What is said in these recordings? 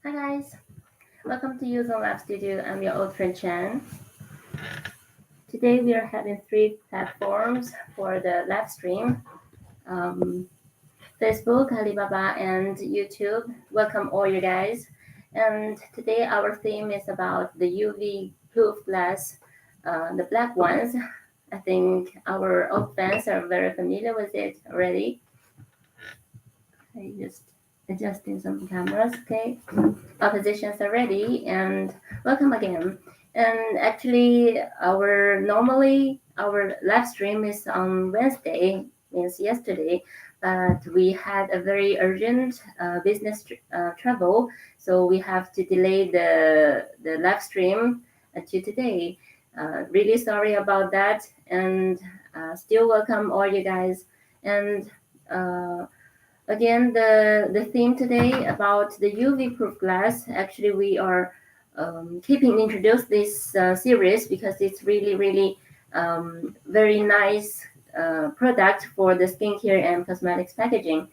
Hi guys, welcome to Use on Lab Studio. I'm your old friend Chan. Today we are having three platforms for the live stream: um, Facebook, Alibaba, and YouTube. Welcome all you guys. And today our theme is about the UV proof glass, the black ones. I think our old fans are very familiar with it already. I just adjusting some cameras, okay? Our positions are ready, and welcome again. And actually, our live stream is on Wednesday, means yesterday, but we had a very urgent business travel, so we have to delay the live stream to today. Really sorry about that, and still welcome all you guys. And again, the theme today about the UV proof glass. Actually, we are keeping introduce this series because it's really very nice product for the skincare and cosmetics packaging.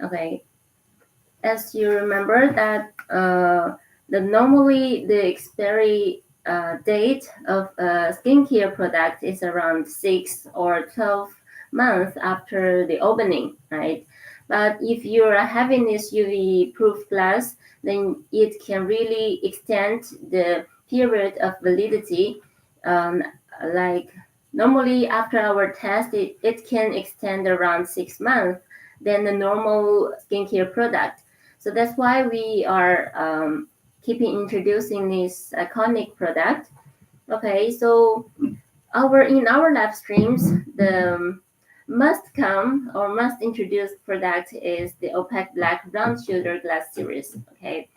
Okay, as you remember that normally the expiry date of a skincare product is around 6 or 12 months after the opening, right? But if you are having this UV proof glass, then it can really extend the period of validity. Um, like normally after our test, it can extend around 6 months than the normal skincare product. So that's why we are keeping introducing this iconic product. Okay, so our live streams, the must come or must introduce product is the opaque black round shoulder glass series. Okay,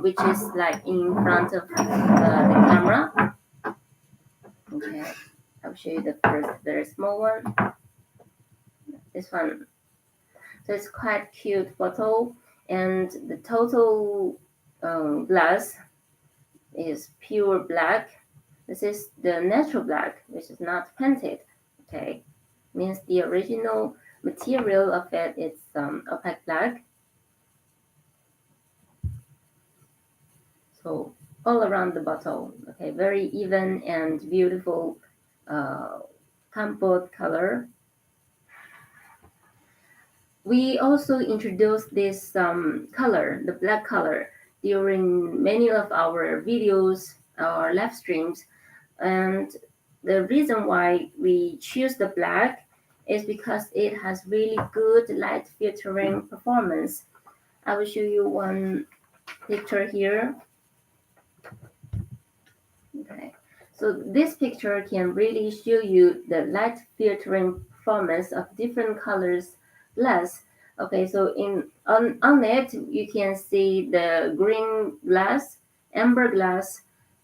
which is like in front of the camera. Okay, I'll show you the first very small one. This one. So it's quite cute photo, and the total glass is pure black. This is the natural black, which is not painted. Okay, means the original material of it is opaque black. So all around the bottle, okay, very even and beautiful compote color. We also introduced this color, the black color, during many of our videos, our live streams. And the reason why we choose the black is because it has really good light filtering performance. I will show you one picture here. Okay. So this picture can really show you the light filtering performance of different colors glass. Okay, so on it you can see the green glass, amber glass,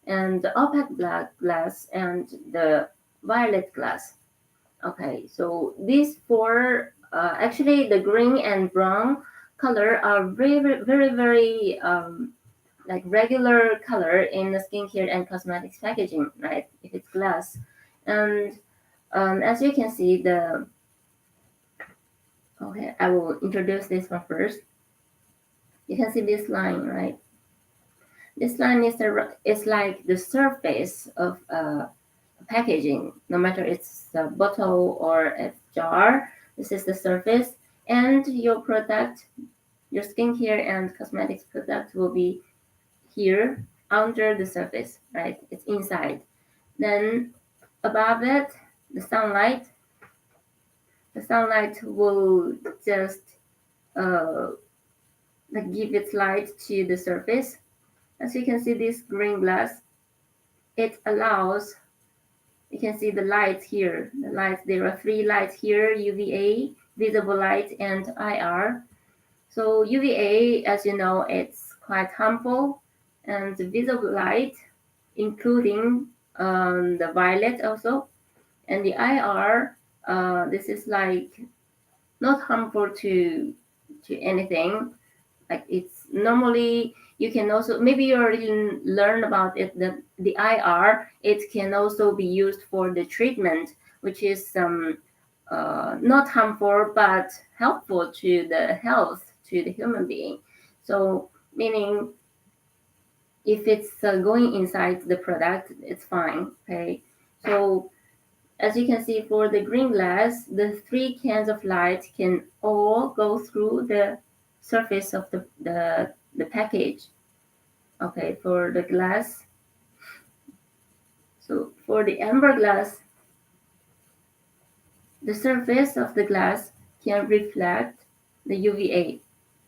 and the opaque black glass and the violet glass. Okay, so these four actually the green and brown color are very like regular color in the skincare and cosmetics packaging, right? If it's glass. And as you can see, okay, I will introduce this one first. You can see this line, right? This line is like the surface of packaging, no matter it's a bottle or a jar. This is the surface, and your product, your skincare and cosmetics product will be here under the surface, right? It's inside. Then above it, the sunlight will just uh, like give its light to the surface. As you can see, this green glass, it allows, you can see the lights here. The lights, there are three lights here: UVA, visible light, and IR. So UVA, as you know, it's quite harmful, and the visible light, including the violet also, and the IR. This is like not harmful to anything. Like it's normally you can also maybe you already learn about it. The IR it can also be used for the treatment, which is not harmful but helpful to the health to the human being. So meaning if it's going inside the product, it's fine. Okay, so as you can see, for the green glass, the 3 cans of light can all go through the surface of the package. Okay, for the glass. So for the amber glass, the surface of the glass can reflect the UVA,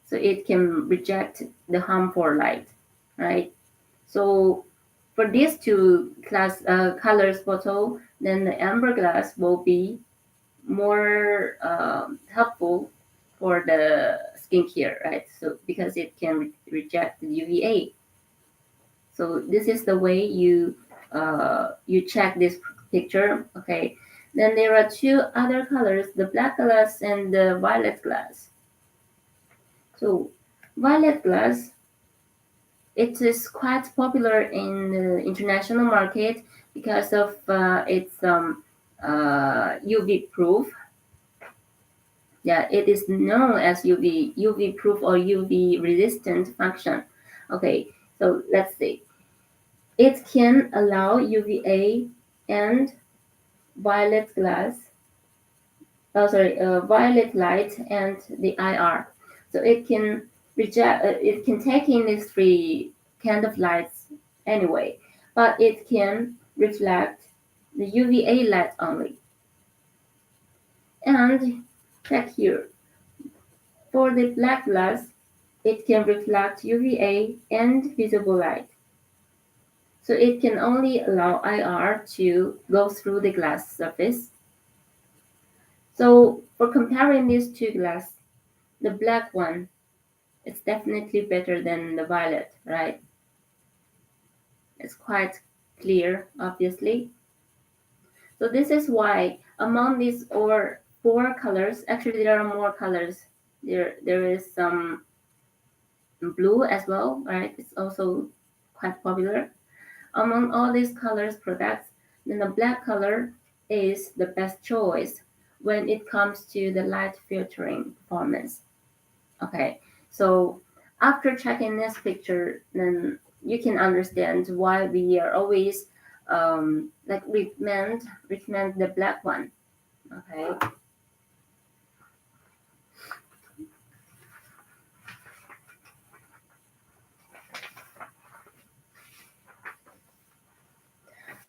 so it can reject the harmful light, right? So for these two colors bottle, then the amber glass will be more helpful for the skincare, right? So because it can reject the UVA. So this is the way you check this picture. Okay. Then there are 2 other colors: the black glass and the violet glass. So violet glass, it is quite popular in the international market because of its UV proof. Yeah, it is known as UV proof or UV resistant function. Okay, so let's see. It can allow UVA and violet glass, violet light and the IR. So it can take in these 3 kind of lights anyway, but it can reflect the UVA light only. And check here. For the black glass, it can reflect UVA and visible light. So it can only allow IR to go through the glass surface. So for comparing these 2 glass, the black one is definitely better than the violet, right? It's quite clear, obviously. So this is why among these 4 colors, actually there are more colors. There is some blue as well, right? It's also quite popular. Among all these colors products, then the black color is the best choice when it comes to the light filtering performance. Okay, so after checking this picture, then you can understand why we are always like recommend the black one. Okay.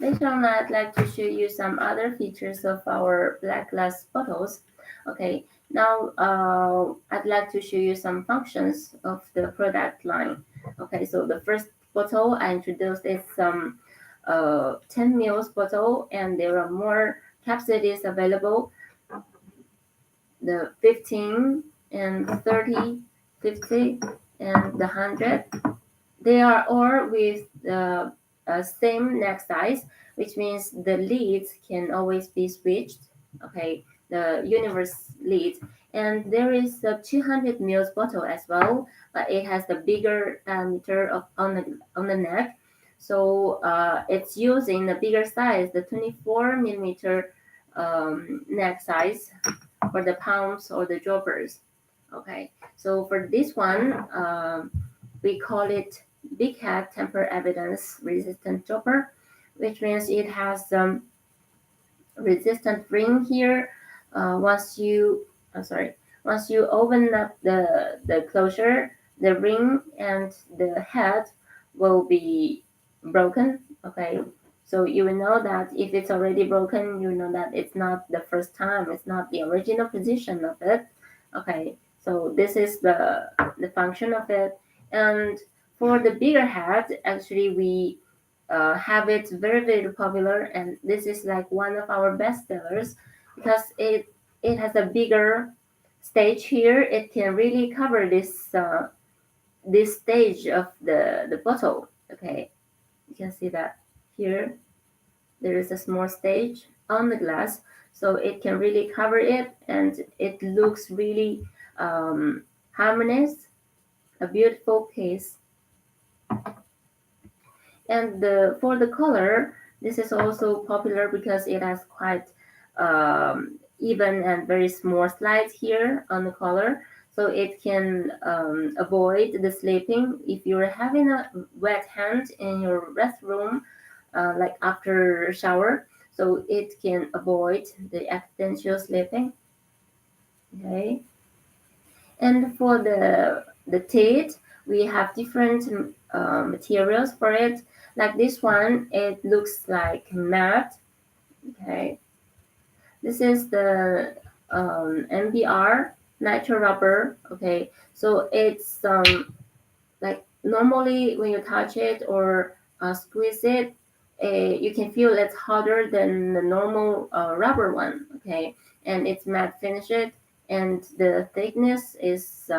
Later on, I'd like to show you some other features of our black glass bottles. Okay, now I'd like to show you some functions of the product line. Okay, so the first bottle I introduced is some 10 ml bottle, and there are more capsules available. The 15 and 30, 50, and the 100. They are all with the same neck size, which means the leads can always be switched. Okay, the universe lead. And there is a 200 ml bottle as well, but it has the bigger diameter on the neck. So it's using the bigger size, the 24 millimeter neck size for the palms or the droppers. Okay, so for this one, we call it big head temper evidence resistant dropper, which means it has some resistant ring here. Once you open up the closure, the ring and the head will be broken. Okay, so you will know that if it's already broken, you know that it's not the first time, it's not the original position of it. Okay, so this is the function of it. And for the bigger head, actually we have it very popular, and this is like one of our best sellers because it has a bigger stage here. It can really cover this stage of the bottle. Okay, you can see that here there is a small stage on the glass, so it can really cover it, and it looks really harmonious, a beautiful piece. And for the color, this is also popular because it has quite even and very small slides here on the color. so it can avoid the sleeping. If you're having a wet hand in your restroom, like after shower, so it can avoid the accidental sleeping. Okay, and for the teeth, we have different materials for it. Like this one, it looks like matte. Okay, this is the MBR natural rubber. Okay, so it's like normally when you touch it or squeeze it, you can feel it's harder than the normal rubber one. Okay, and it's matte finish it, and the thickness is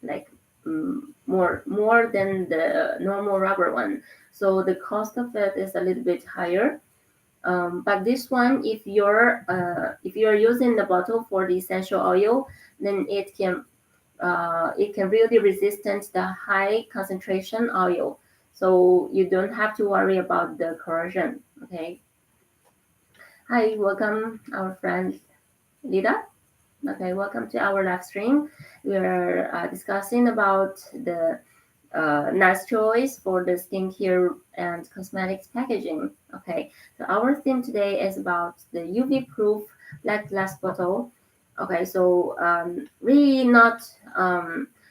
like more than the normal rubber one. So the cost of it is a little bit higher. But this one, if you're using the bottle for the essential oil, then it can really resist the high concentration oil. So you don't have to worry about the corrosion. Okay. Hi, welcome our friend Lida. Okay, welcome to our live stream. We're discussing about the nice choice for the skincare and cosmetics packaging. Okay, so our theme today is about the UV-proof black glass bottle. Okay, so really not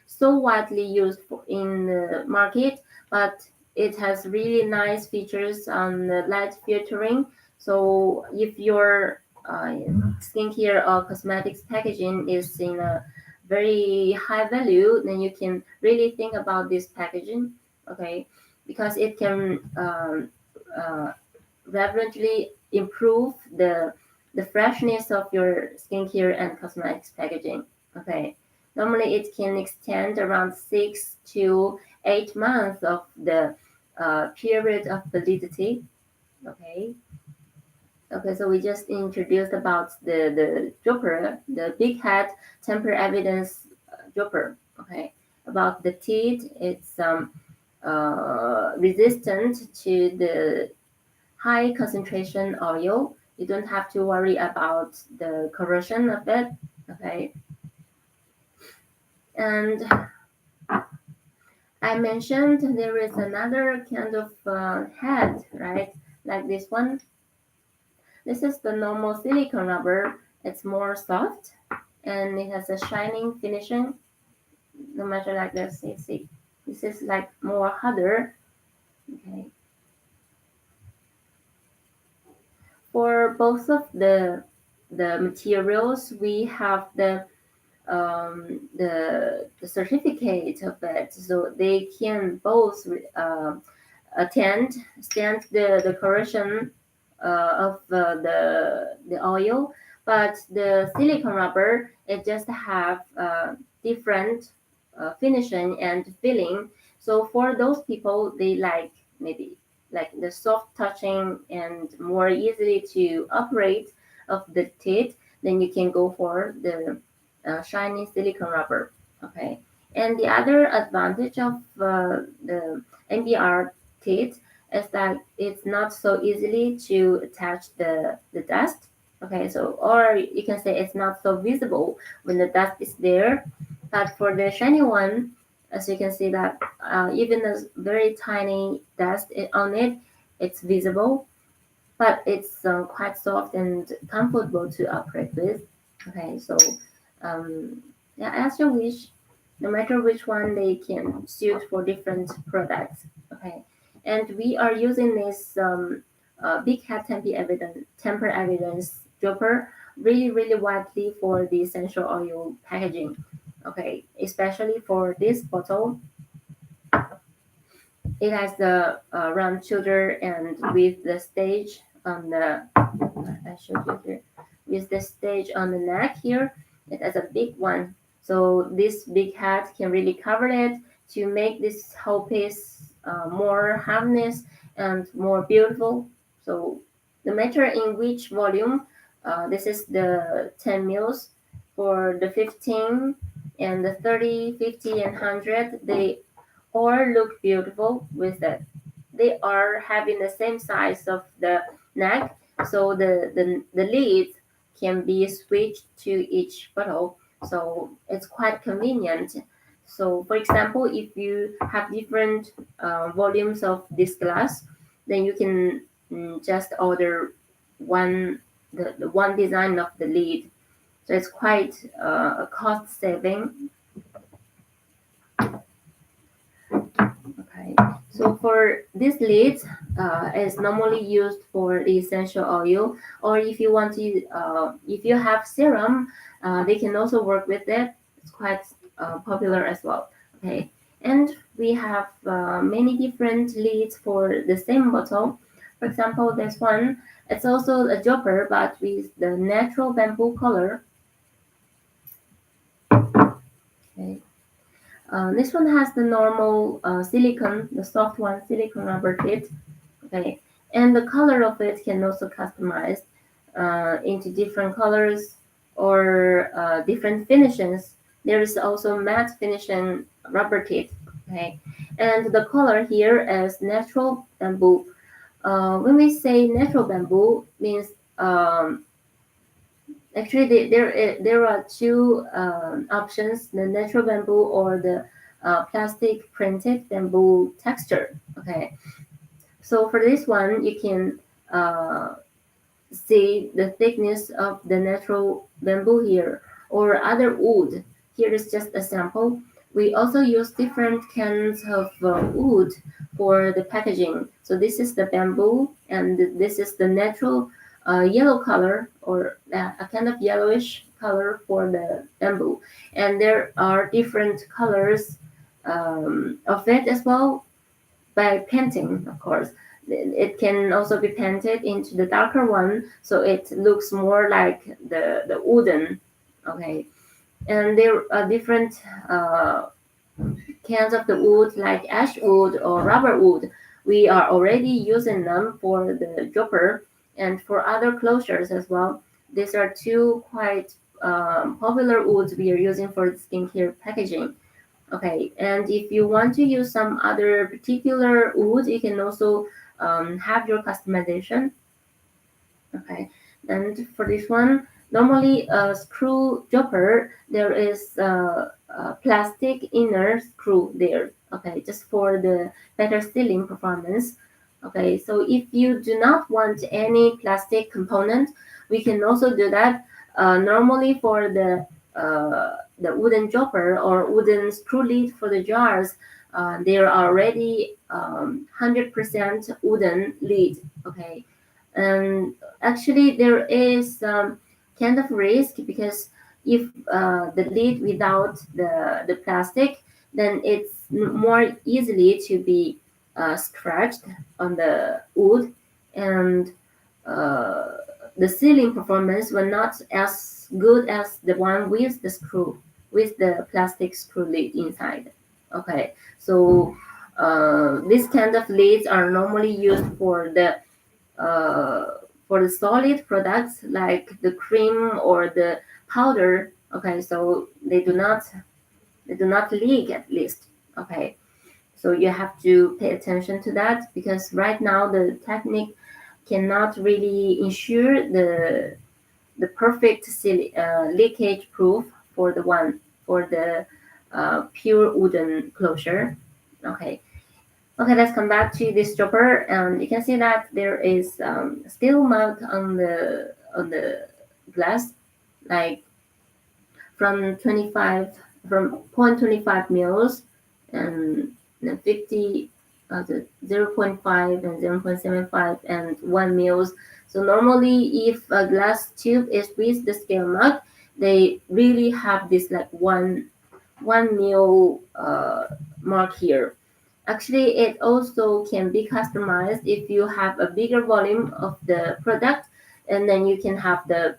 so widely used in the market, but it has really nice features on the light filtering. So if your skincare or cosmetics packaging is in a very high value, then you can really think about this packaging. Okay, because it can uh, rapidly improve the freshness of your skincare and cosmetics packaging. Okay, normally it can extend around 6 to 8 months of the period of validity. Okay. Okay, so we just introduced about the dropper, the big head temper evidence dropper. Okay, about the teeth, it's resistant to the high concentration oil. You don't have to worry about the corrosion of it. Okay, and I mentioned there is another kind of head, right? Like this one. This is the normal silicone rubber. It's more soft and it has a shining finishing. No matter like this, you see, this is like more harder. Okay. For both of the materials, we have the certificate of it, so they can both stand the corrosion of the oil, but the silicone rubber it just have different finishing and filling. So for those people, they like maybe like the soft touching and more easily to operate of the teeth. Then you can go for the shiny silicone rubber. Okay. And the other advantage of the NBR teeth is that it's not so easily to attach the dust. Okay, so or you can say it's not so visible when the dust is there. But for the shiny one, as you can see that even a very tiny dust on it, it's visible, but it's quite soft and comfortable to operate with. Okay, so yeah, as you wish, no matter which one they can suit for different products. Okay, and we are using this big head temper evidence dropper really widely for the essential oil packaging. Okay, especially for this bottle, it has the round shoulder and with the stage on the I showed you here with the stage on the neck here. It has a big one, so this big hat can really cover it to make this whole piece more harmless and more beautiful. So no matter in which volume, this is the 10 mils for the 15 and the 30, 50, and 100. They all look beautiful with it. They are having the same size of the neck, so the leads can be switched to each bottle. So it's quite convenient. So for example, if you have different volumes of this glass, then you can just order one the one design of the lid. So it's quite a cost saving. Okay. So for this lid, is normally used for the essential oil, or if you want to, if you have serum, they can also work with it. It's quite popular as well. Okay. And we have many different lids for the same bottle. For example, this one, it's also a dropper, but with the natural bamboo color. Okay. This one has the normal silicone, the soft one, silicone rubber tip. Okay, and the color of it can also customize into different colors or different finishes. There is also matte finishing rubber tip. Okay, and the color here is natural bamboo. When we say natural bamboo, means actually there are two options: the natural bamboo or the plastic printed bamboo texture. Okay, so for this one, you can see the thickness of the natural bamboo here or other wood. Here is just a sample. We also use different kinds of wood for the packaging. So this is the bamboo and this is the natural yellow color or a kind of yellowish color for the bamboo. And there are different colors of it as well by painting, of course. It can also be painted into the darker one, so it looks more like the wooden. Okay, and there are different kinds of the wood, like ash wood or rubber wood. We are already using them for the dropper and for other closures as well. These are two quite popular woods we are using for the skincare packaging. Okay, and if you want to use some other particular wood, you can also have your customization. Okay, and for this one, normally a screw dropper, there is a plastic inner screw there. Okay, just for the better sealing performance. Okay, so if you do not want any plastic component, we can also do that. Normally for the wooden dropper or wooden screw lid for the jars, there are already 100% wooden lid. Okay, and actually there is kind of risk because if the lid without the plastic, then it's more easily to be scratched on the wood, and uh, the sealing performance will not as good as the one with the screw, with the plastic screw lid inside. Okay, so these kind of lids are normally used uh, for the solid products like the cream or the powder. Okay, so they do not leak at least. Okay, so you have to pay attention to that because right now the technique cannot really ensure the perfect leakage proof for the one for the pure wooden closure. Okay, okay, let's come back to this dropper. You can see that there is still mud on the glass, like from 25 from 0.25 mils and 50 the zero point 0.5 and 0.75 and 1 mils. So normally if a glass tube is with the scale mug, they really have this like one mil mark here. Actually, it also can be customized if you have a bigger volume of the product, and then you can have the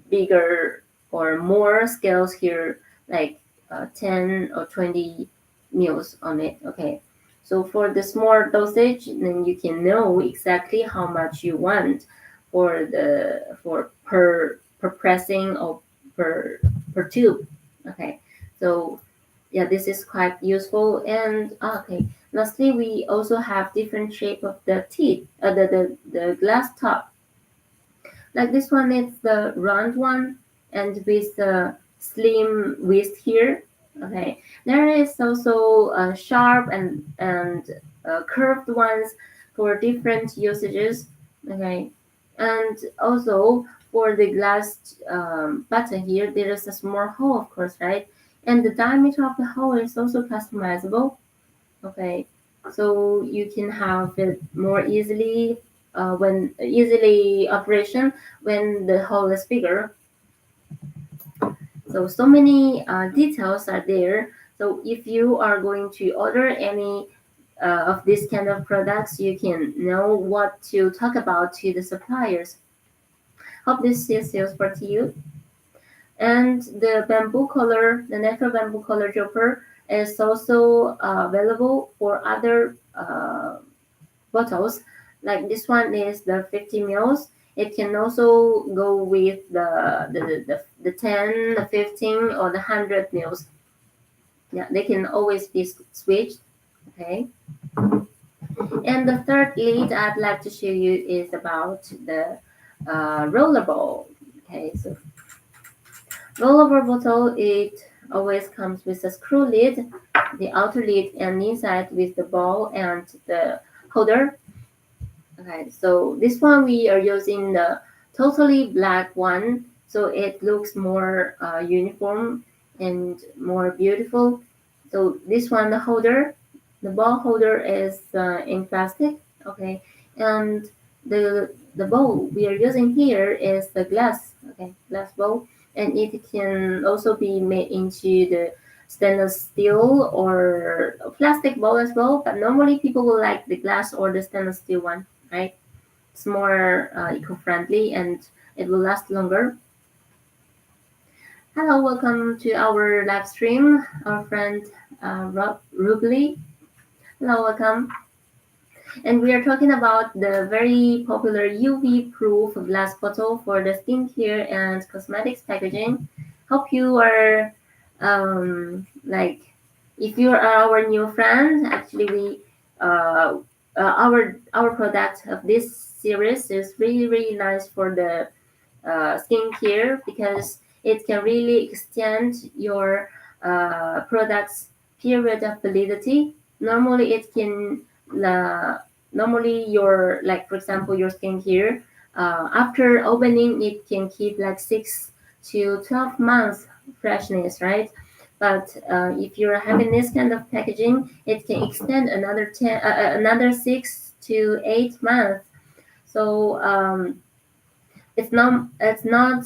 bigger or more scales here, like 10 or 20 mils on it. Okay. So for the small dosage, then you can know exactly how much you want for per pressing or per tube. Okay. So yeah, this is quite useful. And okay, lastly, we also have different shape of the teeth, the glass top. Like this one is the round one, and with the slim width here. Okay, there is also sharp and curved ones for different usages. Okay, and also for the glass button here, there is a small hole, of course, right? And the diameter of the hole is also customizable. Okay, so you can have it more easily when easily operation when the hole is bigger. So many details are there. So if you are going to order any of this kind of products, you can know what to talk about to the suppliers. Hope this is useful to you. And the bamboo color, the natural bamboo color dropper is also available for other bottles. Like this one is the 50 mils. It can also go with the 10, the 15, or the 100 mils. Yeah, they can always be switched. Okay. And the third lead I'd like to show you is about the rollerball. Okay, so rollerball bottle, it always comes with a screw lid, the outer lid, and inside with the ball and the holder. Okay, so this one we are using the totally black one, so it looks more uniform and more beautiful. So this one, the holder, the ball holder is in plastic. Okay, and the bowl we are using here is the glass. Okay, glass bowl, and it can also be made into the stainless steel or plastic bowl as well. But normally people will like the glass or the stainless steel one, right? It's more eco-friendly and it will last longer. Hello, welcome to our live stream. Our friend Rubli. Hello, welcome. And we are talking about the very popular UV-proof glass bottle for the skincare and cosmetics packaging. Hope you are like, if you are our new friend, actually we our product of this series is really nice for the skincare because it can really extend your product's period of validity. Normally, it can normally your like for example your skincare after opening it can keep like 6 to 12 months freshness, right? But if you're having this kind of packaging, it can extend another 6 to 8 months. So it's not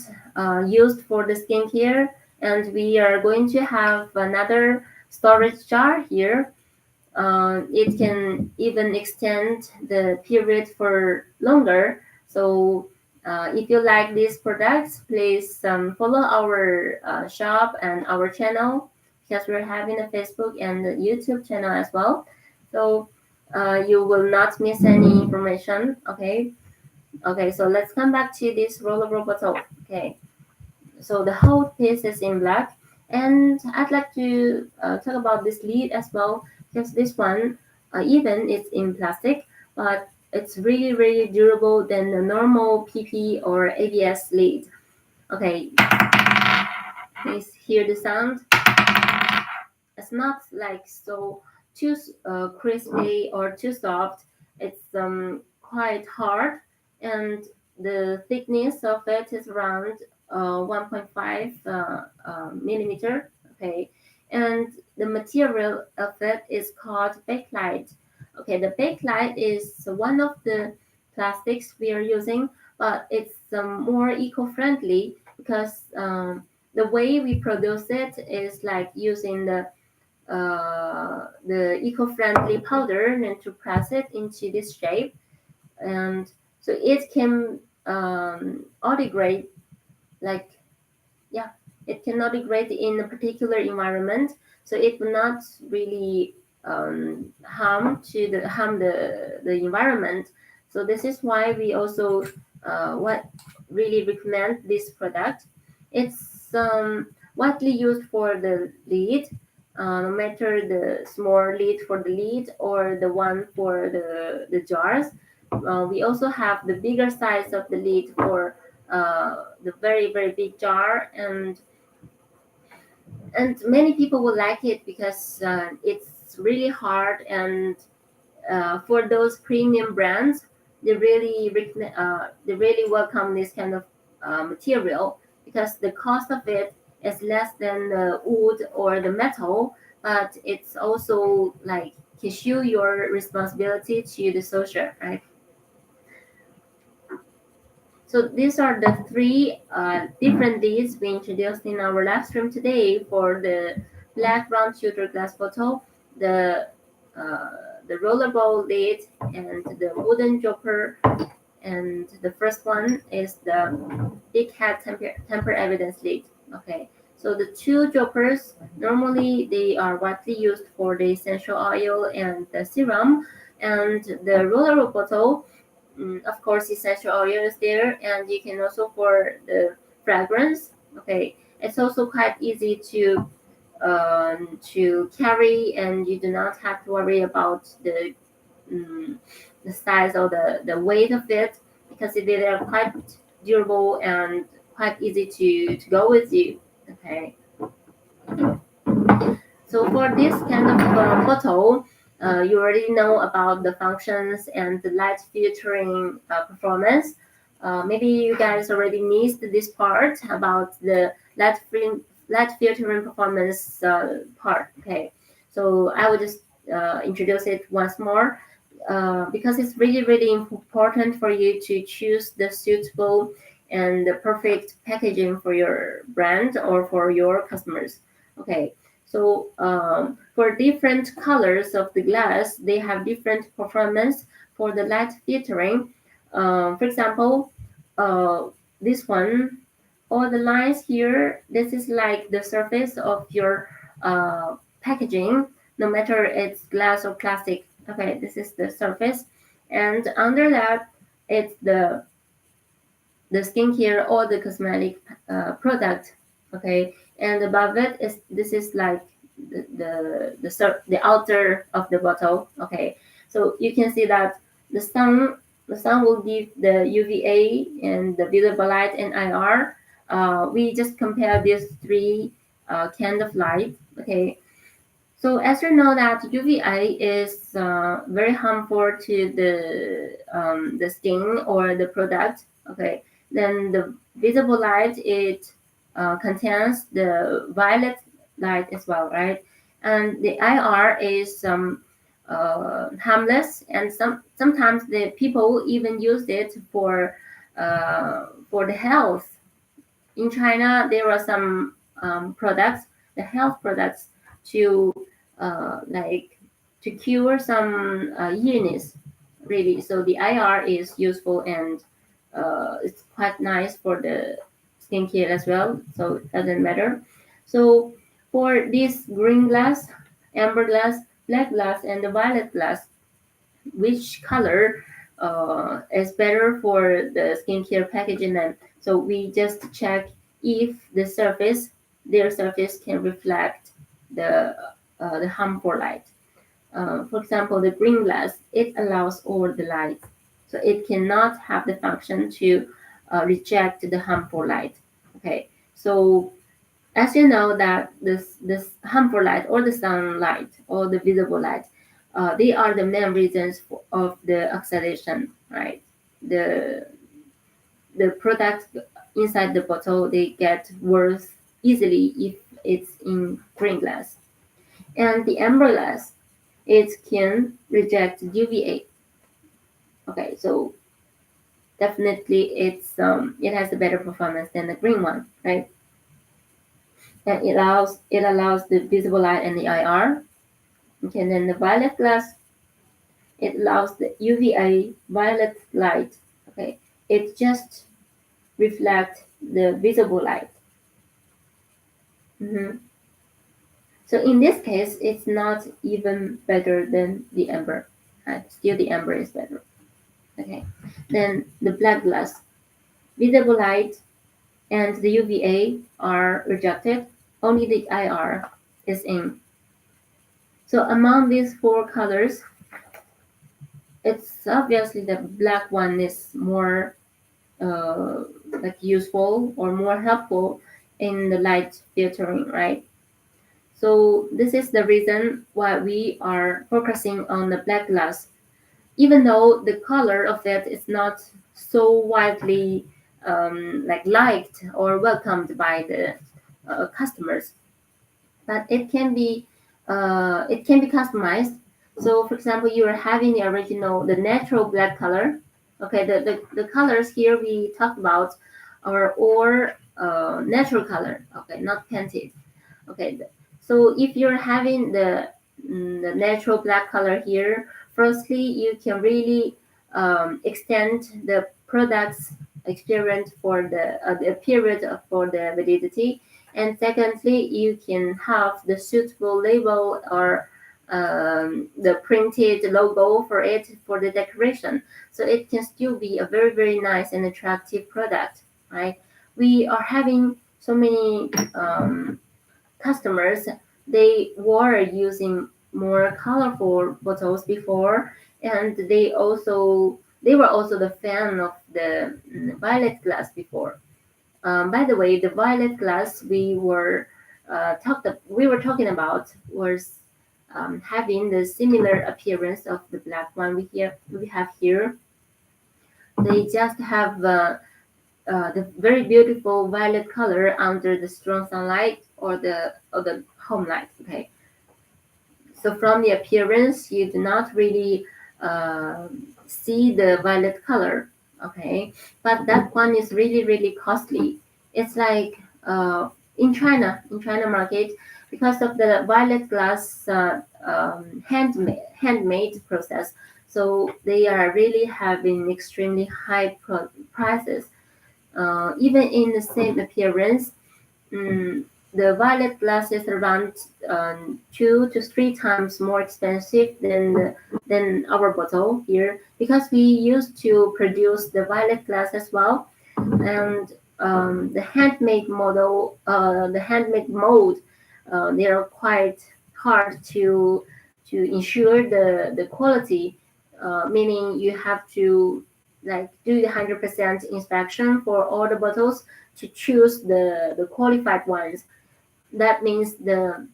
used for the skincare, and we are going to have another storage jar here. It can even extend the period for longer. So if you like these products, please follow our shop and our channel because we're having a Facebook and a YouTube channel as well. So you will not miss any information. Okay. Okay, so let's come back to this roller bottle. Okay, so the whole piece is in black, and I'd like to talk about this lid as well because this one, even it's in plastic, but it's really durable than the normal PP or ABS lid. Okay, please hear the sound. It's not like so too crispy or too soft. It's quite hard, and the thickness of it is around 1.5 millimeter. Okay, and the material of it is called bakelite. Okay, the bakelite is one of the plastics we are using, but it's more eco-friendly because the way we produce it is like using the eco-friendly powder and to press it into this shape, and so it can degrade, like, yeah, it cannot degrade in a particular environment, so it will not really harm the environment. So this is why we also what really recommend this product. It's widely used for the lid, no matter the small lid for the lid or the one for the jars. We also have the bigger size of the lid for the very big jar, and And many people will like it because it's really hard, and for those premium brands, they really welcome this kind of material, because the cost of it is less than the wood or the metal, but it's also like to show your responsibility to the social, right? So these are the three different leads we introduced in our live stream today for the black round shooter glass bottle, the uh, the rollerball lead, and the wooden dropper. And the first one is the big head temper evidence lead. Okay, so the two droppers, normally they are widely used for the essential oil and the serum, and the rollerball bottle, of course, essential oil is there, and you can also for the fragrance. Okay, it's also quite easy to carry, and you do not have to worry about um, the size or the weight of it, because they are quite durable and quite easy to go with you. Okay, so for this kind of bottle, you already know about the functions and the light filtering performance. Maybe you guys already missed this part about the light filtering performance part. Okay, so I will just introduce it once more, because it's really, really important for you to choose the suitable and the perfect packaging for your brand or for your customers. Okay, so for different colors of the glass, they have different performance for the light filtering. For example, uh, this one, all the lines here, this is like the surface of your packaging, no matter it's glass or plastic. Okay, this is the surface, and under that, it's the skincare or the cosmetic product. Okay, and above it is this is like the outer of the bottle. Okay, so you can see that the sun the sun will give the UVA and the visible light and IR. We just compare these three kind of light. Okay, so as you know that UVA is very harmful to the skin or the product. Okay, then the visible light, it contains the violet light as well, right? And the IR is harmless, and sometimes the people even use it for the health. In China, there are some products, the health products, to like to cure some illness, really. So the IR is useful, and it's quite nice for the skincare as well. So it doesn't matter. So for this green glass, amber glass, black glass, and the violet glass, which color is better for the skincare packaging? Then so we just check if their surface can reflect the harmful light. For example, the green glass, it allows all the light, so it cannot have the function to reject the harmful light. Okay, so as you know that this harmful light or the sunlight or the visible light, they are the main reasons of the oxidation, right? The the product inside the bottle, they get worse easily if it's in green glass. And the amber glass, it can reject UVA. Okay, so definitely it has a better performance than the green one, right? And it allows the visible light and the IR. Okay, and then the violet glass, it allows the UVA violet light. Okay, it just reflects the visible light. Mhm. So in this case, it's not even better than the amber. Right? Still, the amber is better. Okay, then the black glass, visible light and the UVA are rejected. Only the IR is in. So among these four colors, it's obviously the black one is more like useful or more helpful in the light filtering, right? So this is the reason why we are focusing on the black glass, even though the color of it is not so widely liked or welcomed by the customers, but it can be customized. So, for example, you are having the original, the natural black color. Okay, the colors here we talked about are all natural color. Okay, not painted. Okay, so if you're having the natural black color here, firstly, you can really extend the product's experience for the period for the validity. And secondly, you can have the suitable label or the printed logo for it for the decoration. So it can still be a very, very nice and attractive product, right? We are having so many customers, they were using more colorful bottles before, and they were also the fan of the violet glass before. By the way, the violet glass we were talking about was having the similar appearance of the black one we have here. They just have the very beautiful violet color under the strong sunlight or the home light. Okay, so from the appearance, you do not really uh, see the violet color. Okay, but that one is really really costly. It's like in China market, because of the violet glass handmade process. So they are really having extremely high prices. Even in the same appearance, the violet glass is around 2 to 3 times more expensive than our bottle here, because we used to produce the violet glass as well, and the handmade mold, they are quite hard to ensure the quality, meaning you have to like do the 100% inspection for all the bottles to choose the qualified ones. That means the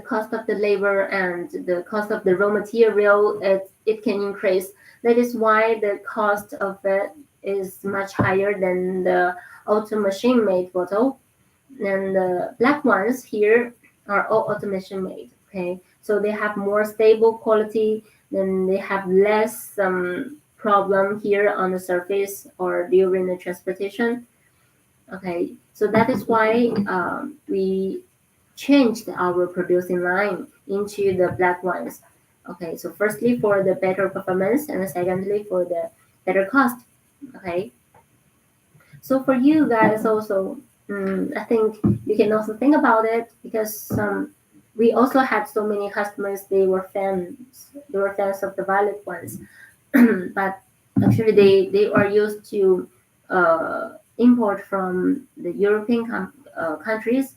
cost of the labor and the cost of the raw material, it can increase. That is why the cost of it is much higher than the auto machine made bottle. And the black ones here are all automation made. Okay, so they have more stable quality, then they have less problem here on the surface or during the transportation. Okay, so that is why we changed our producing line into the black ones. Okay, so firstly for the better performance, and secondly for the better cost. Okay, so for you guys also, I think you can also think about it, because we also had so many customers. They were fans. They were fans of the violet ones, but actually they are used to import from the European countries.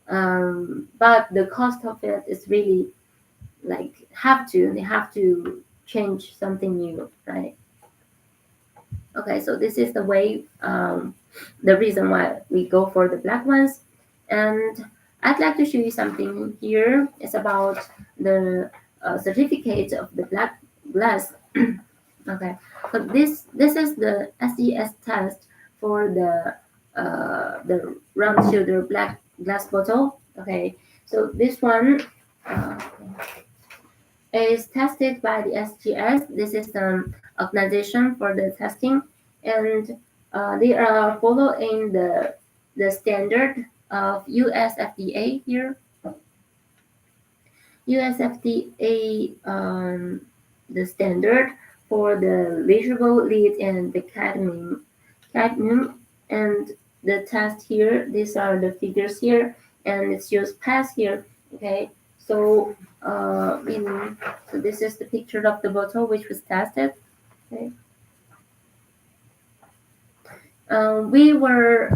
But the cost of it is really like they have to change something new, right? Okay, so this is the way, the reason why we go for the black ones. And I'd like to show you something here. It's about the certificate of the black glass. Okay, so this is the SES test for the round shoulder black glass bottle. Okay, so this one uh, is tested by the SGS. This is an organization for the testing, and they are following the standard of US FDA here. US FDA, the standard for the legible lead and the cadmium, and the test here. These are the figures here, and it's just pass here. Okay, so so this is the picture of the bottle which was tested. Okay, we were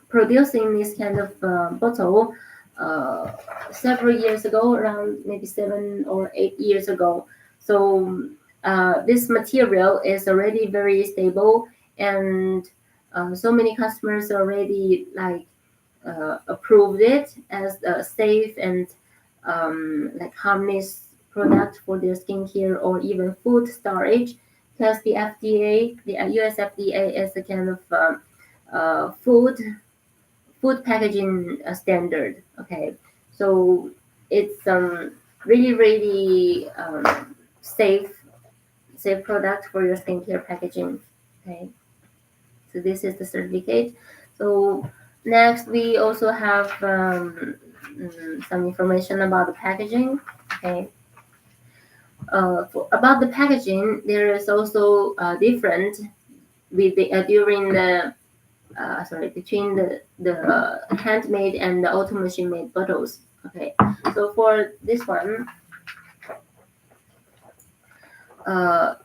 producing this kind of bottle uh, several years ago, around maybe 7 or 8 years ago. So this material is already very stable, and so many customers already like approved it as a safe and like harmless product for their skincare or even food storage, because the FDA, the US FDA, is a kind of food packaging standard. Okay, so it's really safe product for your skincare packaging. Okay, so this is the certificate. So next we also have some information about the packaging. Okay, about the packaging, there is also different with the during the between the handmade and the auto machine made bottles. Okay, so for this one, uh,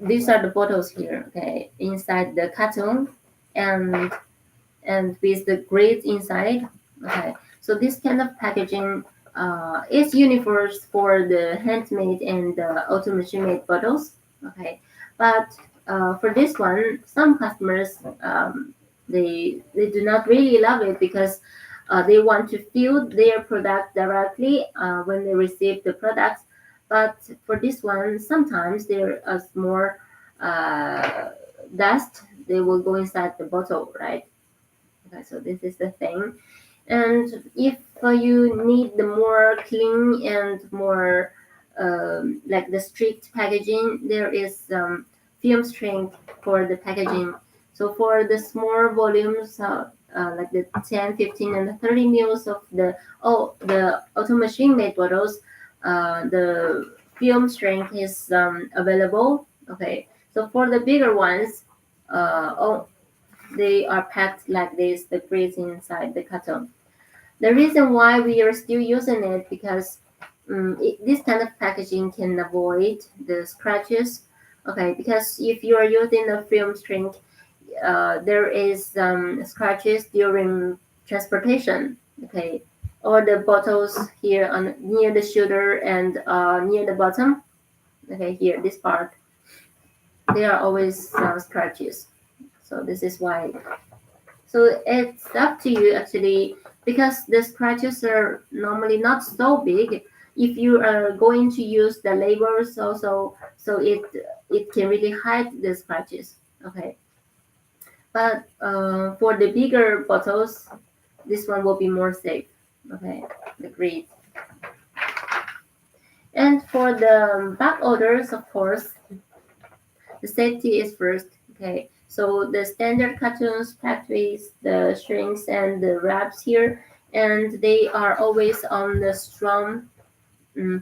these are the bottles here. Okay, inside the carton, and with the grades inside. Okay, so this kind of packaging is uniform for the handmade and the auto machine made bottles. Okay, but for this one, some customers they do not really love it because they want to feel their product directly when they receive the products. But for this one, sometimes there is more uh, dust. They will go inside the bottle, right? Okay, so this is the thing. And if you need the more clean and more like the strict packaging, there is film strength for the packaging. So for the small volumes, like the 10, 15, and 30 mils of the auto machine made bottles, the film strength is available. Okay, so for the bigger ones, they are packed like this, the grids inside the carton. The reason why we are still using it because this kind of packaging can avoid the scratches. Okay, because if you are using a film shrink, there is scratches during transportation. Okay, or the bottles here on near the shoulder and near the bottom. Okay, here this part, there are always scratches. So this is why. So it's up to you actually, because the scratches are normally not so big. If you are going to use the labels also, so it can really hide the scratches. Okay, but for the bigger bottles, this one will be more safe. Okay, the grid. And for the back orders, of course, the safety is first. Okay, so the standard cartoons packed with the shrinks and the wraps here, and they are always on the strong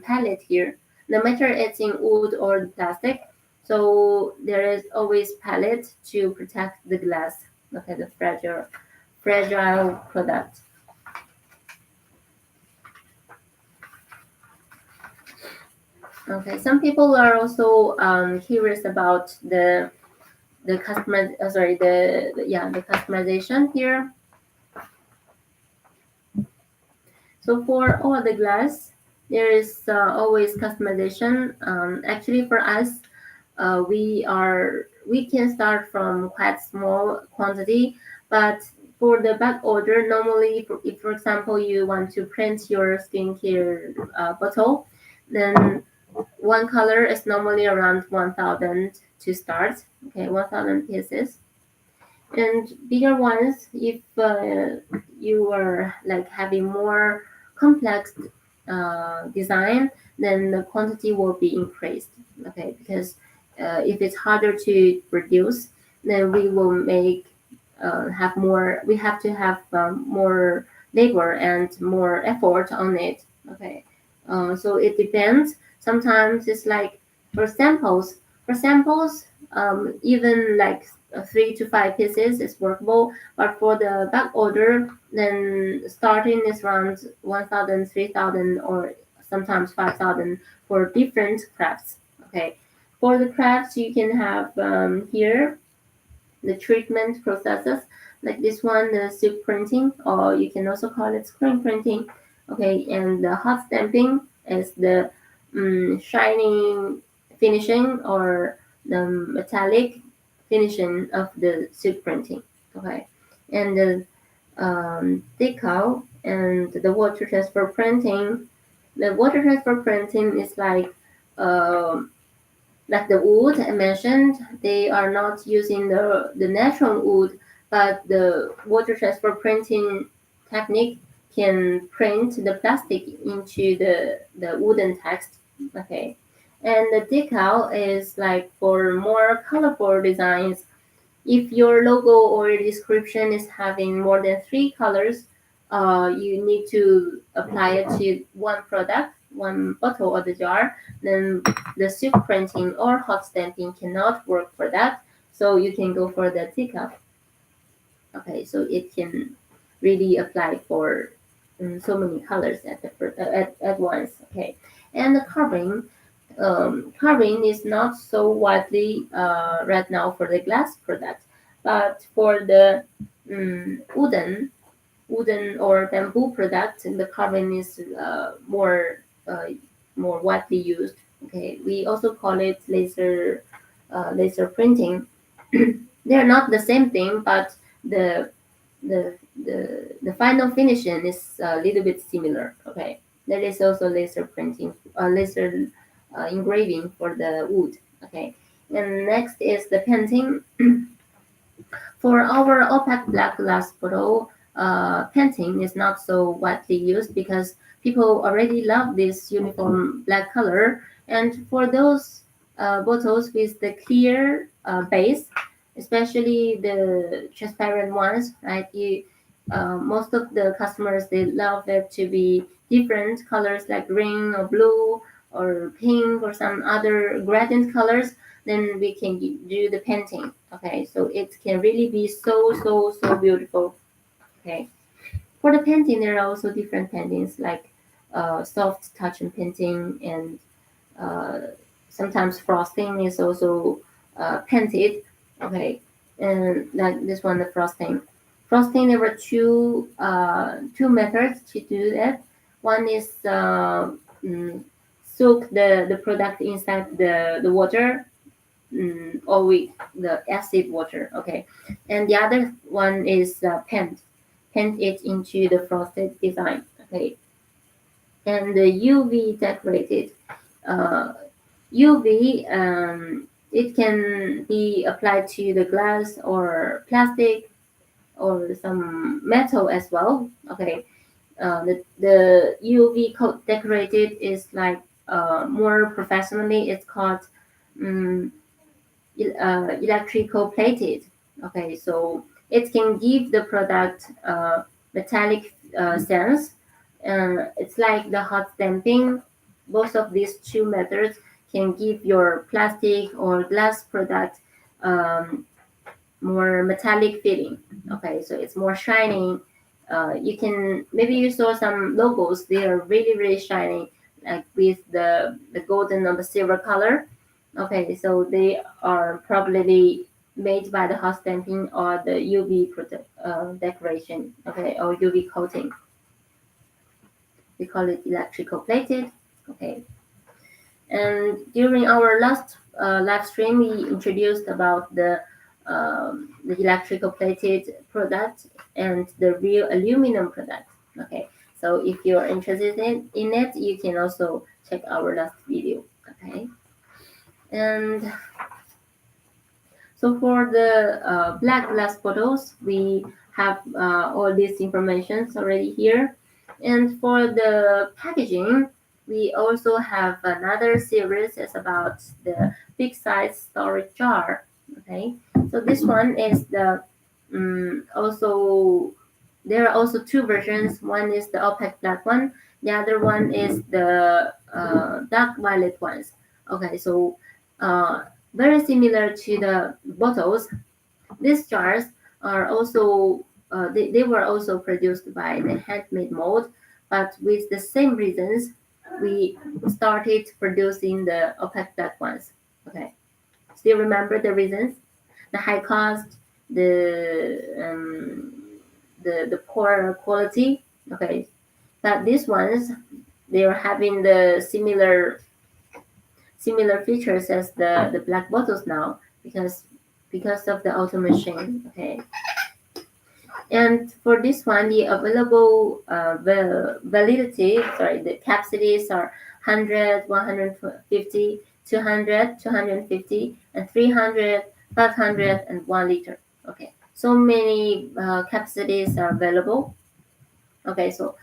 pallet here. No matter it's in wood or plastic, so there is always pallet to protect the glass. Okay, the fragile product. Okay, some people are also curious about the customer. Sorry, the customization here. So for all the glass, there is always customization. Actually, for us, we can start from quite small quantity, but for the back order, normally, if for example you want to print your skincare bottle, then one color is normally around 1,000 to start. Okay, 1,000 pieces. And bigger ones, if you are like having more complex design, then the quantity will be increased. Okay, because if it's harder to produce, then we will make have more. We have to have more labor and more effort on it. Okay, so it depends. Sometimes it's like for samples. For samples, even like 3 to 5 pieces is workable. But for the back order, then starting is around 1,000, 3,000, or sometimes 5,000 for different crafts. Okay, for the crafts you can have here the treatment processes like this one, the silk printing, or you can also call it screen printing. Okay, and the hot stamping is the shining finishing or the metallic finishing of the silk printing. Okay, and decal and the water transfer printing. The water transfer printing is like the wood I mentioned. They are not using the natural wood, but the water transfer printing technique can print the plastic into the wooden text. Okay. And the decal is like for more colorful designs. If your logo or description is having more than three colors, you need to apply it to one product, one bottle or the jar. Then the silk printing or hot stamping cannot work for that. So you can go for the teacup. Okay, so it can really apply for so many colors at once. Okay, and the carving is not so widely right now for the glass product, but for the wooden or bamboo product, the carving is more widely used. Okay, we also call it laser printing. They're not the same thing, but the the final finishing is a little bit similar. Okay, there is also laser printing, laser engraving for the wood. Okay, and next is the painting. For our opaque black glass bottle, painting is not so widely used because people already love this uniform black color. And for those bottles with the clear base, especially the transparent ones, right? Most of the customers they love it to be different colors like green or blue or pink or some other gradient colors. Then we can do the painting. Okay, so it can really be so beautiful. Okay, for the painting there are also different paintings like soft touch and painting, and uh, sometimes frosting is also painted. Okay, and like this one, the frosting. Frosting, there were two methods to do that. One is soak the product inside the water, or with the acid water. Okay, and the other one is paint it into the frosted design. Okay, and the UV decorated. Uh, UV, it can be applied to the glass or plastic or some metal as well. Okay, the UV coat decorated is like more professionally. It's called um, electrical plated. Okay, so it can give the product metallic sense. It's like the hot stamping. Both of these two methods can give your plastic or glass product um, more metallic feeling. Okay, so it's more shining. You can maybe you saw some logos; they are really shiny, like with the golden or the silver color. Okay, so they are probably made by the hot stamping or the UV decoration. Okay, or UV coating. We call it electrical plated. Okay, and during our last live stream, we introduced about the electrical plated product and the real aluminum product. Okay, so if you're interested in it, you can also check our last video. Okay, and so for the black glass bottles, we have all these informations already here. And for the packaging, we also have another series is about the big size storage jar. Okay, so this one is the also there are also two versions. One is the opaque black one. The other one is the dark violet ones. Okay, so uh, very similar to the bottles. These jars are also they were also produced by the handmade mold, but with the same reasons, we started producing the opaque black ones. Okay, still remember the reasons? The high cost, the poor quality. Okay, but these ones they are having the similar features as the black bottles now because of the automation. Okay, And for this one, the available validity, sorry, the capacities are 100, 150, 200, 250, and 300, 500, and 1 liter. Okay, so many capacities are available. Okay, so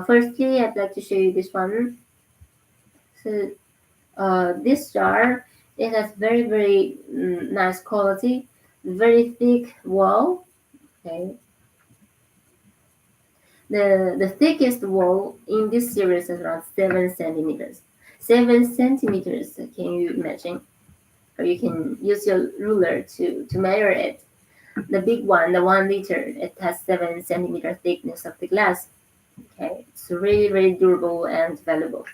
firstly, I'd like to show you this one. So this jar, it has very nice quality, very thick wall. Okay, the thickest wall in this series is around 7 centimeters. 7 centimeters, can you imagine? Or you can use your ruler to measure it. The big one, the 1 liter, it has 7 centimeter thickness of the glass. Okay, it's really durable and valuable.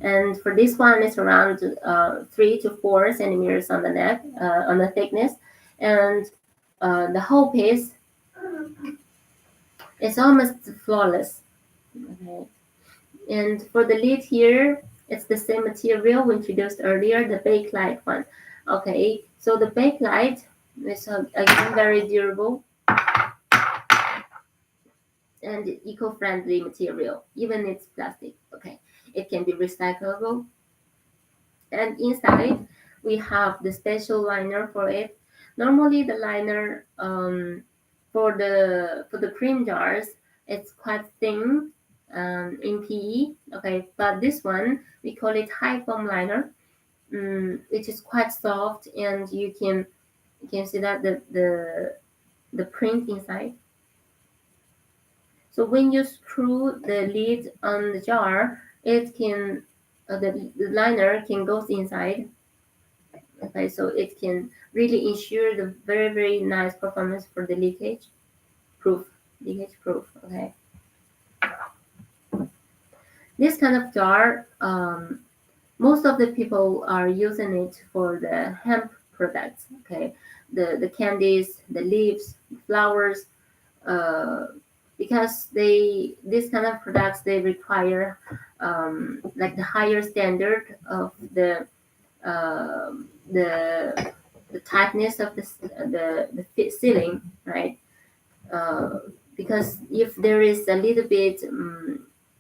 And for this one, it's around 3 to 4 centimeters on the neck, on the thickness, and the whole piece is almost flawless. Okay. And for the lid here, it's the same material we introduced earlier, the bakelite one. Okay, so the bakelite is again very durable and eco-friendly material, even it's plastic. Okay, it can be recyclable. And inside we have the special liner for it. Normally the liner for the cream jars, it's quite thin in PE. Okay, but this one we call it high foam liner, which is quite soft, and you can see that the print inside. So when you screw the lid on the jar, it can the liner can go inside. Okay, so it can really ensure the very nice performance for the proof, leakage proof. Okay, this kind of jar, most of the people are using it for the hemp products. Okay, the candies, the leaves, flowers, uh, because these kind of products, they require like the higher standard of the the tightness of the sealing, right? Uh, because if there is a little bit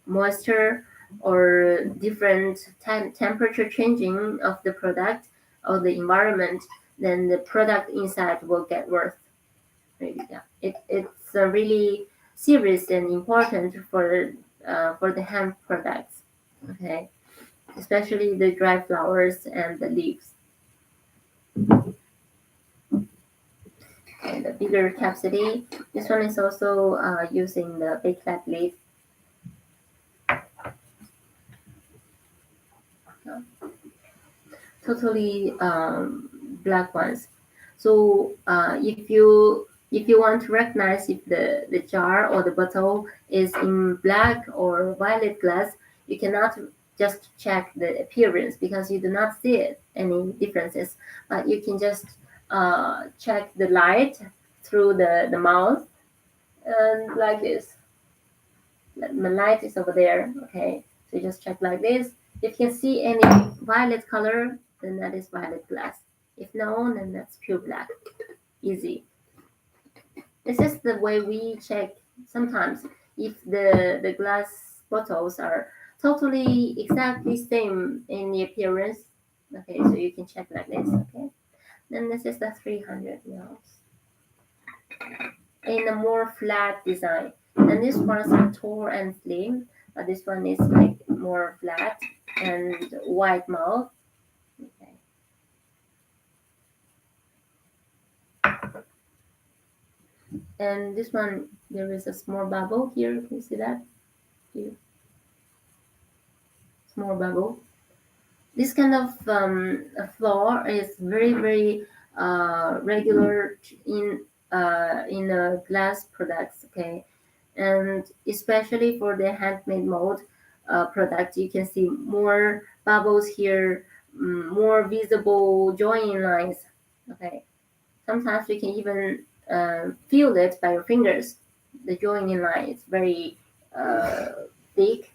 moisture or different temperature changing of the product or the environment, then the product inside will get worse. Maybe, yeah. It's really serious and important for the hemp products. Okay, especially the dry flowers and the leaves. And the bigger capacity. This one is also using the big flat lid. Totally black ones. So if you want to recognize if the jar or the bottle is in black or violet glass, you cannot just check the appearance because you do not see it, any differences. But you can just check the light through the mouth, and like this. The light is over there. Okay, so you just check like this. If you can see any violet color, then that is violet glass. If no, then that's pure black. Easy. This is the way we check sometimes if the glass bottles are totally exactly same in the appearance. Okay, so you can check like this. Okay, then this is the 300 mils in a more flat design. And this one's are tall and slim, but this one is like more flat and wide mouth. Okay. And this one, there is a small bubble here. Can you see that? Here. Small bubble. This kind of flaw is very regular in glass products. Okay, and especially for the handmade mold product, you can see more bubbles here, more visible joining lines. Okay, sometimes you can even feel it by your fingers. The joining line is very thick.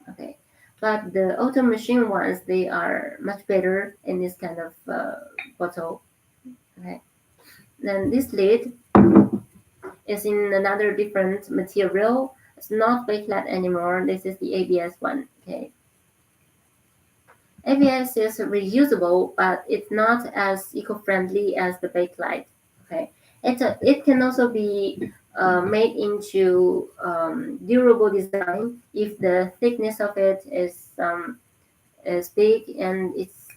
Okay, but the auto machine ones, they are much better in this kind of bottle. Okay, then this lid, is in another different material. It's not bakelite anymore. This is the ABS one. Okay. ABS is reusable, but it's not as eco-friendly as the bakelite. Okay. It can also be made into durable design if the thickness of it is big, and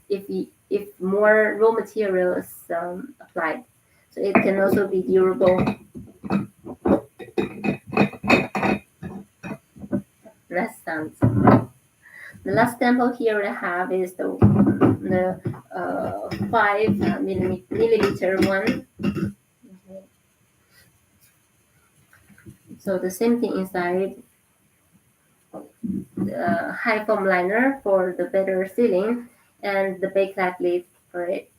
if more raw material is applied, so it can also be durable. Last sounds. The last sample here I have is the 5 millimeter one. Okay. So the same thing inside. The high foam liner for the better sealing, and the bakelite lid for it.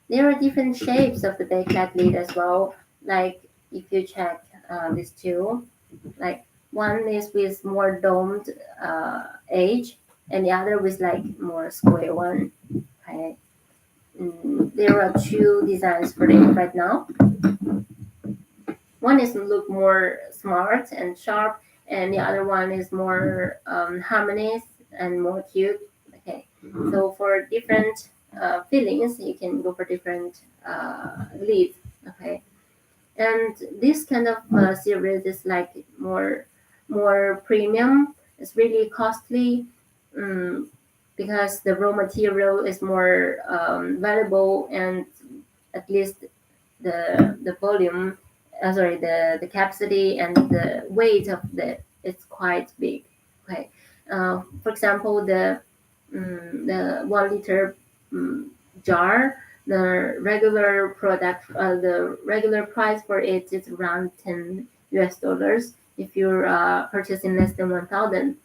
There are different shapes of the bakelite lid as well. Like if you check these two, like one is with more domed edge, and the other with like more square one. Okay. There are two designs for it right now. One is look more smart and sharp, and the other one is more harmonious and more cute. Okay, so for different feelings, you can go for different leads. Okay, and this kind of series is like more premium. It's really costly. um, because the raw material is more valuable, and at least the volume, sorry, the capacity and the weight of it's quite big. Okay, for example, the 1 liter jar, the regular price for it is around $10. If you're purchasing less than 1,000,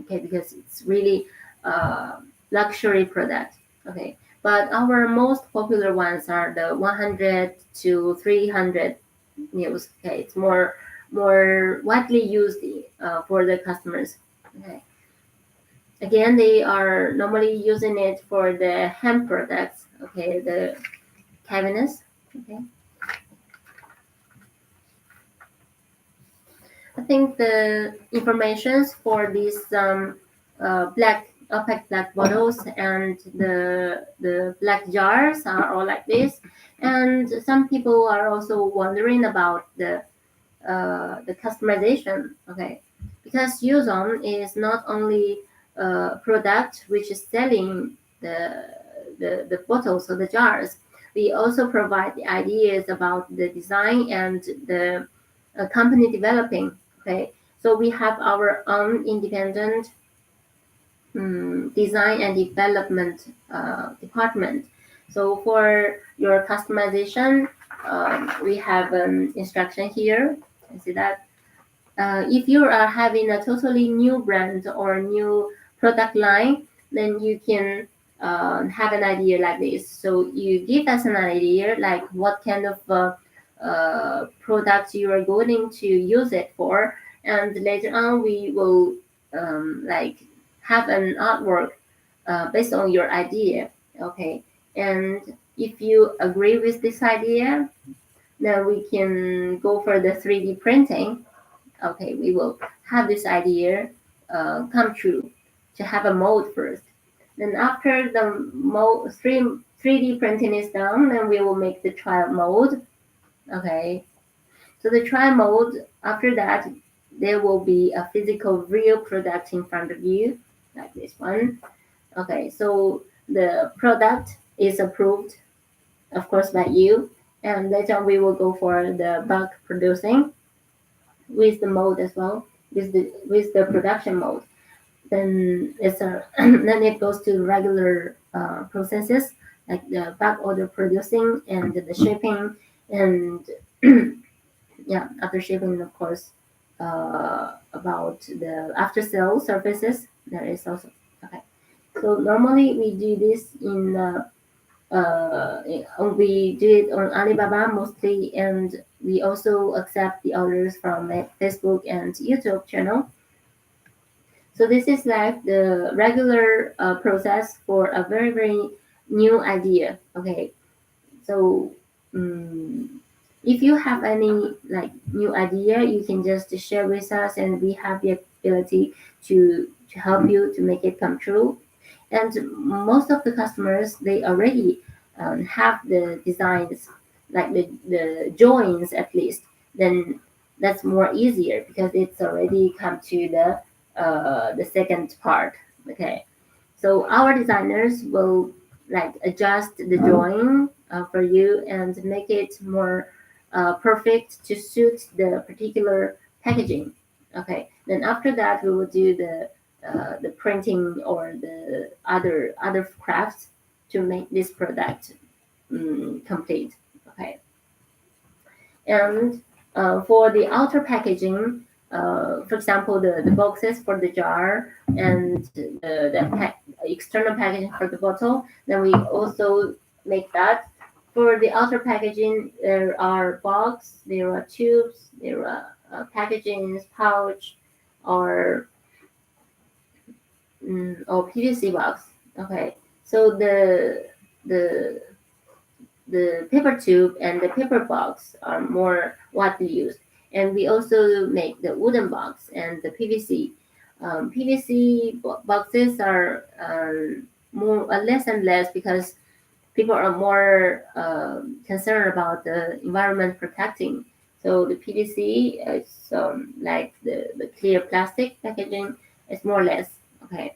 okay, because it's really luxury product. Okay, but our most popular ones are the 100 to 300 mils. Okay, it's more widely used for the customers. Okay, again, they are normally using it for the hemp products. Okay, the cabinets. Okay, I think the informations for these black opaque black bottles and the black jars are all like this. And some people are also wondering about the customization. Okay, because Yuzon is not only a product which is selling the bottles or the jars. We also provide the ideas about the design and the company developing. Okay, so we have our own independent design and development department. So for your customization, we have an instruction here. You see that if you are having a totally new brand or new product line, then you can have an idea like this. So you give us an idea like what kind of product you are going to use it for, and later on we will like have an artwork based on your idea. Okay, and if you agree with this idea, then we can go for the 3D printing. Okay, we will have this idea come true to have a mold first. Then after the mold 3D printing is done, then we will make the trial mold. Okay, so the trial mold, after that, there will be a physical real product in front of you, like this one. Okay, so the product is approved, of course, by you, and later we will go for the bulk producing with the mold as well, with the production mode. Then it's a then it goes to regular processes like the back order producing and the shipping, and yeah, after shipping, of course, about the after sale services. There is also okay. So normally we do this we do it on Alibaba mostly, and we also accept the orders from Facebook and YouTube channel. So this is like the regular process for a very new idea. Okay, so um, If you have any like new idea, you can just share with us, and we have the ability to help you to make it come true. And most of the customers, they already have the designs, like the drawings at least. Then that's more easier because it's already come to the second part. Okay, so our designers will like adjust the drawing for you and make it more perfect to suit the particular packaging. Okay, then after that we will do the printing or the other crafts to make this product complete. Okay, and for the outer packaging, for example, the boxes for the jar and the external packaging for the bottle, then we also make that. For the outer packaging, there are box, there are tubes, there are packagings, pouch, or or PVC box. Okay, so the the paper tube and the paper box are more widely used. And we also make the wooden box and the PVC. PVC boxes are more less and less because people are more concerned about the environment protecting. So the PVC is like the clear plastic packaging is more or less okay.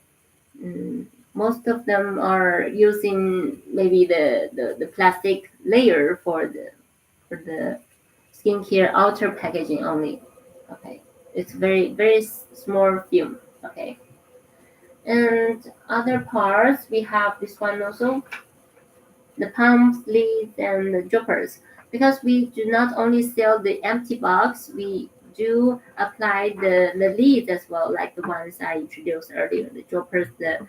Mm, most of them are using maybe the plastic layer for the skincare outer packaging only. Okay, it's very small film. Okay, and other parts we have this one also, the pumps, lids, and the droppers. Because we do not only sell the empty box, we do apply the lids as well, like the ones I introduced earlier, the droppers, the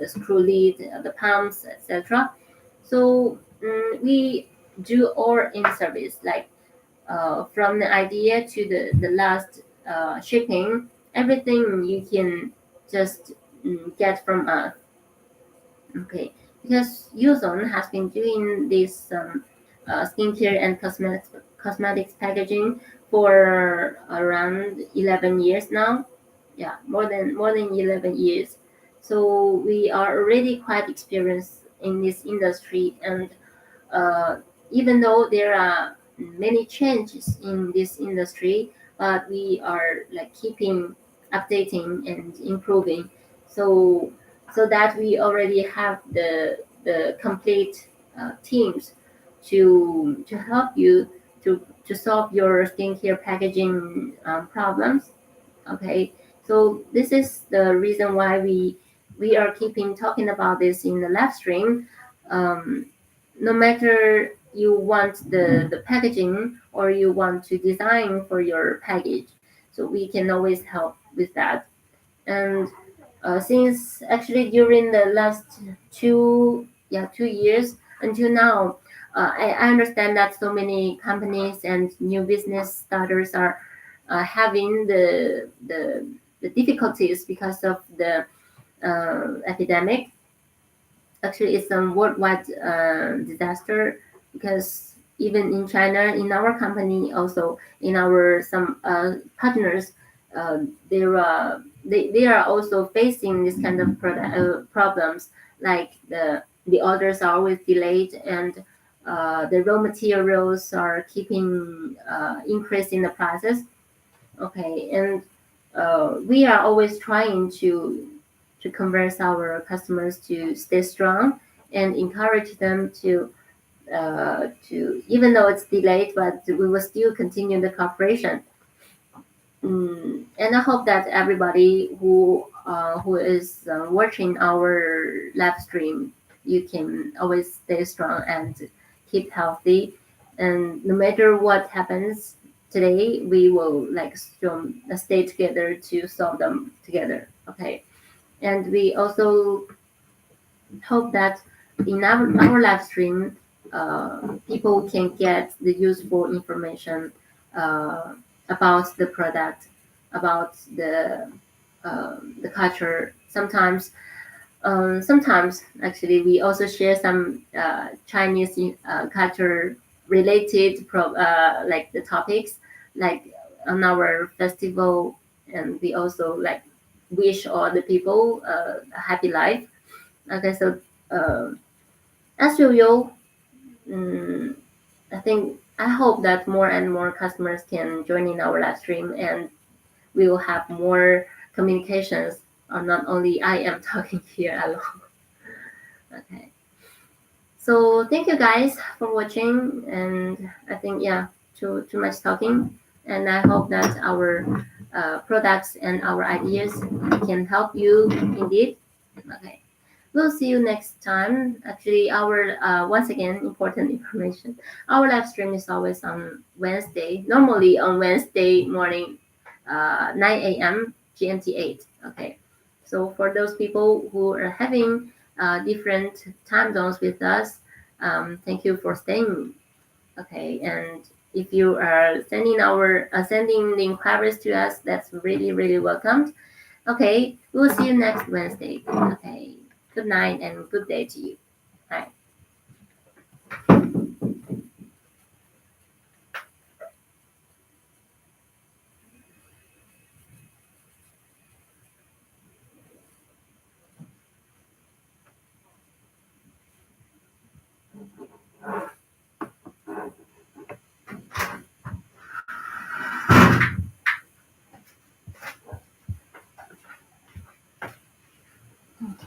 screw lid, the pumps, etc. So we do all in service, like from the idea to the last shipping, everything you can just get from us. Okay, because Uzone has been doing this skincare and cosmetics packaging for around 11 years now. Yeah, more than 11 years. So we are already quite experienced in this industry, and uh, even though there are many changes in this industry, but we are like keeping updating and improving. So so that we already have the complete teams to help you to solve your skincare packaging problems. Okay, so this is the reason why we are keeping talking about this in the live stream. Um, no matter you want the packaging or you want to design for your package, so we can always help with that. And since actually during the last 2 years until now, I understand that so many companies and new business starters are having the difficulties because of the epidemic. Actually, it's a worldwide disaster because even in China, in our company, also in our some partners, they are also facing this kind of problems. Like the orders are always delayed, and the raw materials are keeping increasing the prices. Okay, and we are always trying to convince our customers to stay strong and encourage them to even though it's delayed, but we will still continue the cooperation. And I hope that everybody who is watching our live stream, you can always stay strong and keep healthy. And no matter what happens today, we will like stay together to solve them together. Okay, and we also hope that in our live stream, people can get the useful information uh, about the product, about the culture. Sometimes actually we also share some Chinese culture related like the topics, like on our festival, and we also like wish all the people a happy life. Okay, so as usual, um, I hope that more and more customers can join in our live stream, and we will have more communications, or not only I am talking here alone. Okay. So thank you guys for watching, and I think, yeah, too much talking, and I hope that our products and our ideas can help you indeed. Okay. We'll see you next time. Actually, our once again, important information. Our live stream is always on Wednesday. Normally on Wednesday morning, 9 a.m. GMT 8. Okay. So for those people who are having different time zones with us, thank you for staying. Okay. And if you are sending the inquiries to us, that's really really welcomed. Okay. We'll see you next Wednesday. Okay. Good night and good day to you.